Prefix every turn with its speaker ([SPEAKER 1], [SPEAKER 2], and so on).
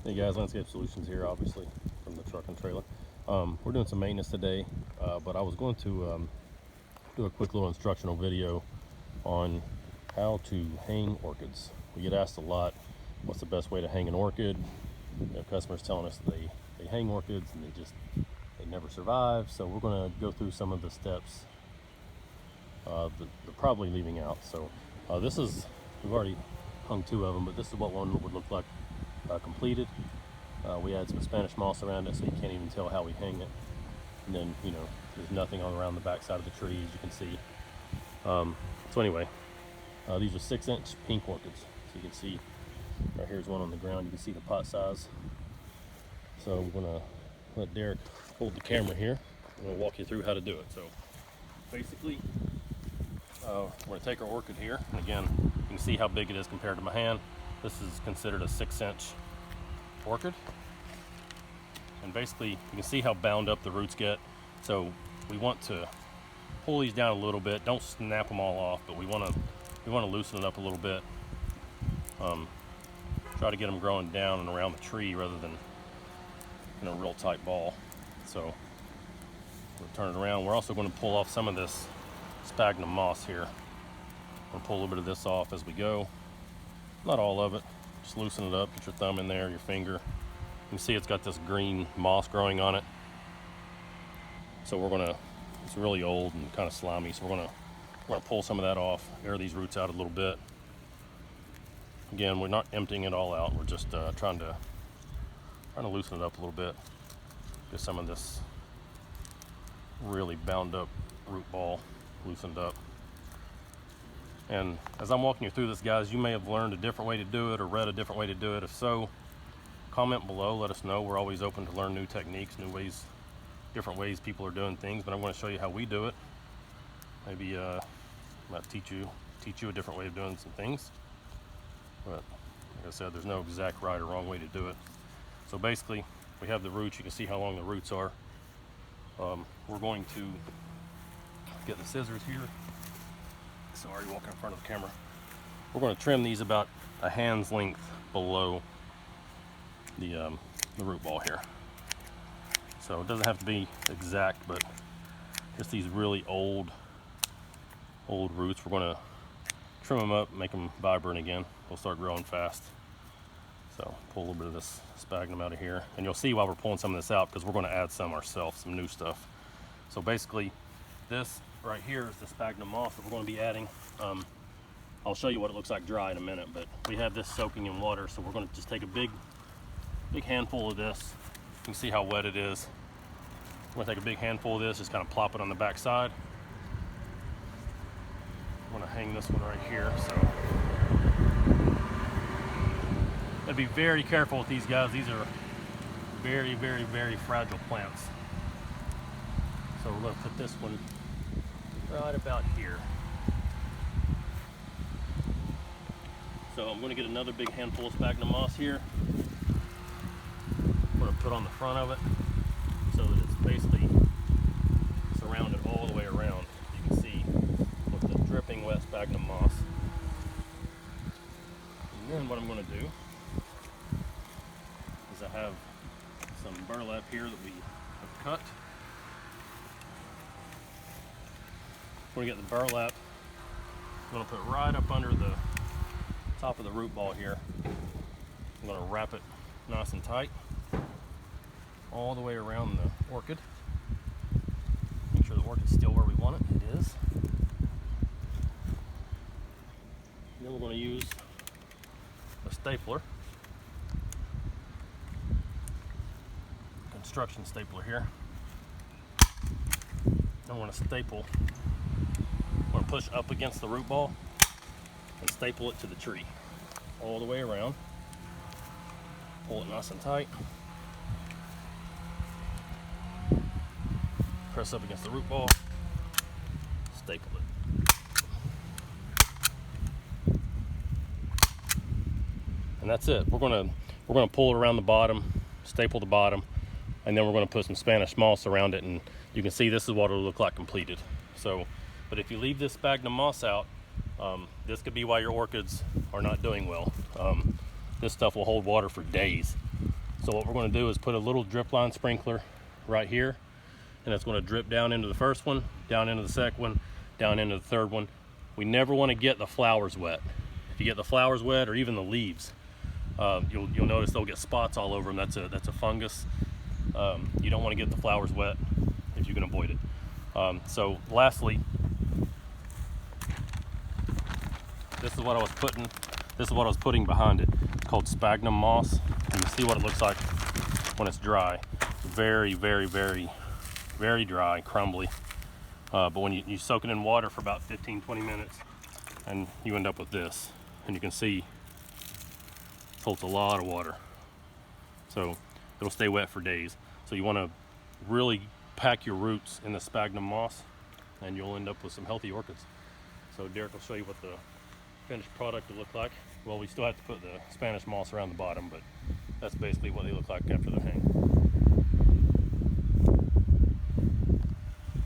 [SPEAKER 1] Hey guys, Landscape Solutions here, obviously from the truck and trailer. We're doing some maintenance today, but I was going to do a quick little instructional video on how to hang orchids. We get asked a lot, what's the best way to hang an orchid? Customers telling us they hang orchids and they never survive. So we're going to go through some of the steps that they're probably leaving out. So we've already hung 2 of them, but this is what one would look like completed. We add some Spanish moss around it so you can't even tell how we hang it. And then, there's nothing around the back side of the tree, as you can see. So anyway, these are 6-inch pink orchids. So you can see, right here's one on the ground. You can see the pot size. So I'm gonna let Derek hold the camera here. I'm gonna walk you through how to do it. So basically, we're gonna take our orchid here. And again, you can see how big it is compared to my hand. This is considered a 6-inch orchid. And basically, you can see how bound up the roots get. So we want to pull these down a little bit. Don't snap them all off, but we want to loosen it up a little bit. Try to get them growing down and around the tree rather than in a real tight ball. So we'll turn it around. We're also going to pull off some of this sphagnum moss here. We'll pull a little bit of this off as we go. Not all of it. Just loosen it up. Get your thumb in there, your finger. You can see it's got this green moss growing on it. So it's really old and kind of slimy. So we're gonna pull some of that off, air these roots out a little bit. Again, we're not emptying it all out. We're just trying to loosen it up a little bit. Get some of this really bound up root ball loosened up. And as I'm walking you through this, guys, you may have learned a different way to do it or read a different way to do it. If so, comment below, let us know. We're always open to learn new techniques, new ways, different ways people are doing things, but I'm going to show you how we do it. Maybe might teach you a different way of doing some things. But like I said, there's no exact right or wrong way to do it. So basically, we have the roots. You can see how long the roots are. We're going to get the scissors here. Sorry, walking in front of the camera. We're going to trim these about a hand's length below the root ball here. So it doesn't have to be exact, but just these really old roots. We're going to trim them up, make them vibrant again. They'll start growing fast. So pull a little bit of this sphagnum out of here, and you'll see why we're pulling some of this out, because we're going to add some ourselves, some new stuff. So basically, this right here is the sphagnum moss that we're going to be adding. I'll show you what it looks like dry in a minute, but we have this soaking in water, so we're going to just take a big handful of this. You can see how wet it is. We're going to take a big handful of this, just kind of plop it on the back side. I'm going to hang this one right here. So gotta be very careful with these guys. These are very, very, very fragile plants. So we're going to put this one right about here. So I'm going to get another big handful of sphagnum moss here. I'm going to put on the front of it so that it's basically surrounded all the way around. You can see with the dripping wet sphagnum moss. And then what I'm going to do is I have some burlap here that we have cut. We're going to get the burlap. I'm going to put right up under the top of the root ball here. I'm going to wrap it nice and tight all the way around the orchid. Make sure the orchid's still where we want it. It is. And then we're going to use a stapler, construction stapler here. I'm going to staple. I'm going to push up against the root ball and staple it to the tree all the way around. Pull it nice and tight. Press up against the root ball. Staple it. And that's it. We're gonna pull it around the bottom, staple the bottom, and then we're gonna put some Spanish moss around it, and you can see this is what it'll look like completed. So, but if you leave this sphagnum moss out, this could be why your orchids are not doing well. this stuff will hold water for days. So what we're going to do is put a little drip line sprinkler right here, and it's going to drip down into the first one, down into the second one, down into the third one. We never want to get the flowers wet. If you get the flowers wet, or even the leaves, you'll notice they'll get spots all over them. That's a fungus. You don't want to get the flowers wet if you can avoid it. So lastly, this is what I was putting behind it. It's called sphagnum moss. You can see what it looks like when it's dry. Very, very, very, very dry, crumbly. But when you soak it in water for about 15-20 minutes, and you end up with this. And you can see it holds a lot of water. So it'll stay wet for days. So you want to really pack your roots in the sphagnum moss, and you'll end up with some healthy orchids. So Derek will show you what the finished product will look like. Well, we still have to put the Spanish moss around the bottom, but that's basically what they look like after they're hanged.